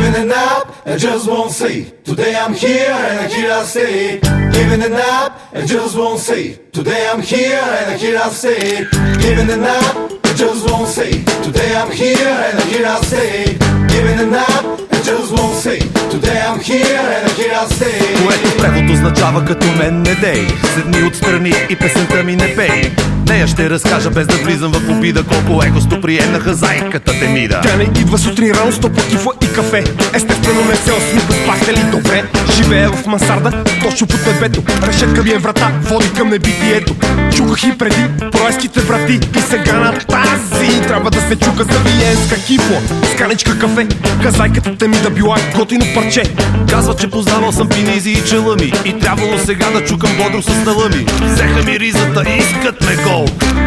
Giving it up, I just won't say. Today I'm here and here I stay. Giving it up, I just won't say. Today I'm here and here I stay. Giving it up, I just won't say. Today I'm here and here I stay. Giving it up, I just won't say. Today I'm here and here I stay. Което в превод означава като мен не дей. Седни отстрани и песента ми не пей. Нея ще разкажа без да влизам в обида колко гостоприемна зайката Темида. Тя не идва сутрин рано с топла кифла и кафе. Естествено не се осмипа с плахтели добре. Живее в мансарда, точно под небето. Решетка ми е врата, води към небитието. Чуках и преди проеските врати. И сега на тази трябва да се чука за виенска кифла. Сканичка кафе, казайката Темида била готино парче. Казва, че познавал съм пинизи и челъми. И трябвало сега да чукам бодро с стъла ми. Взеха ми ризата и искат ме гол.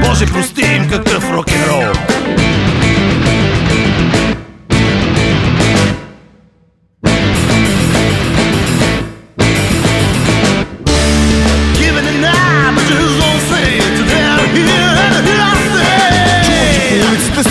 Боже, прости им какъв рок-н-рол.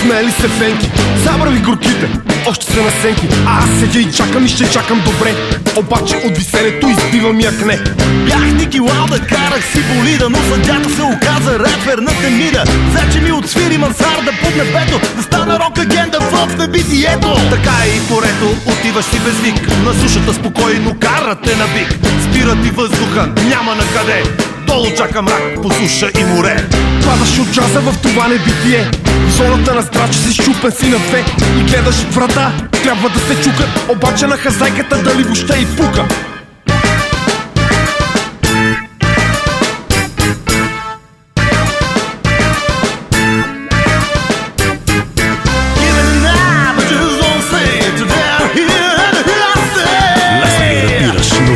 Смели се фенки, забрави горките, още са на сенки. Аз седя и чакам и ще чакам добре. Обаче от виселето избива ми акне. Бях Ники Лауда, карах си болида, но съдята се оказа репер на Темида. Вече ми отсвири мансарда под небето, да стана рок агента в небитието. Така и порето, отиваш си без вик. На сушата спокойно карате на бик. Спира ти въздуха, няма на къде. Долу чака мрак по суша и море. Падаш от джаза в това небитие. В зоната на страча си щупен си на две. И гледаш врата, трябва да се чука. Обаче на хазайката дали въобще и пука.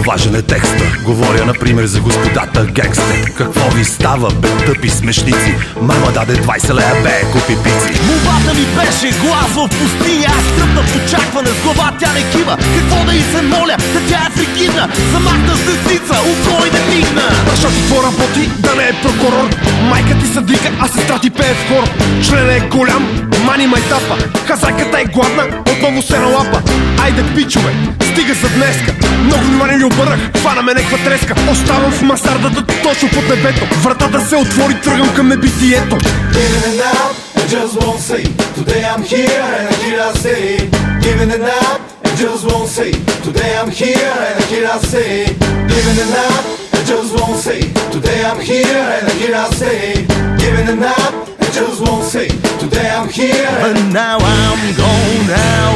Важен е текста. Говоря, например, за господата гангстер. Какво ви става, бе, тъпи смешници? Мама даде 20 лея, бе, купи пици. Молбата ми беше глас в пустиня. Аз тръпна в очакване, с глава тя не кива. Какво да й се моля, да тя е фригидна. Замахна с десница, укой не мигна. Защото какво работи, да не е прокурор. Майка ти съдика, а сестра ти пее в хор. Член е голям, мани майтапа. Хазайката е гладна, отново се налапа. Айде пичове, стига за днеска. Много внимание ли обърнах, хвана ме неква треска. Оставам в мансардата точно под небето. Вратата се отвори, тръгвам към небитието. Giving it up, I just won't say. Today I'm here and here I stay. Giving it up, I just won't say. Today I'm here and here I stay. Giving it up, I just won't say. Today I'm here and here I stay. Giving it up, I just won't say. Today I'm here. But now I'm gone now.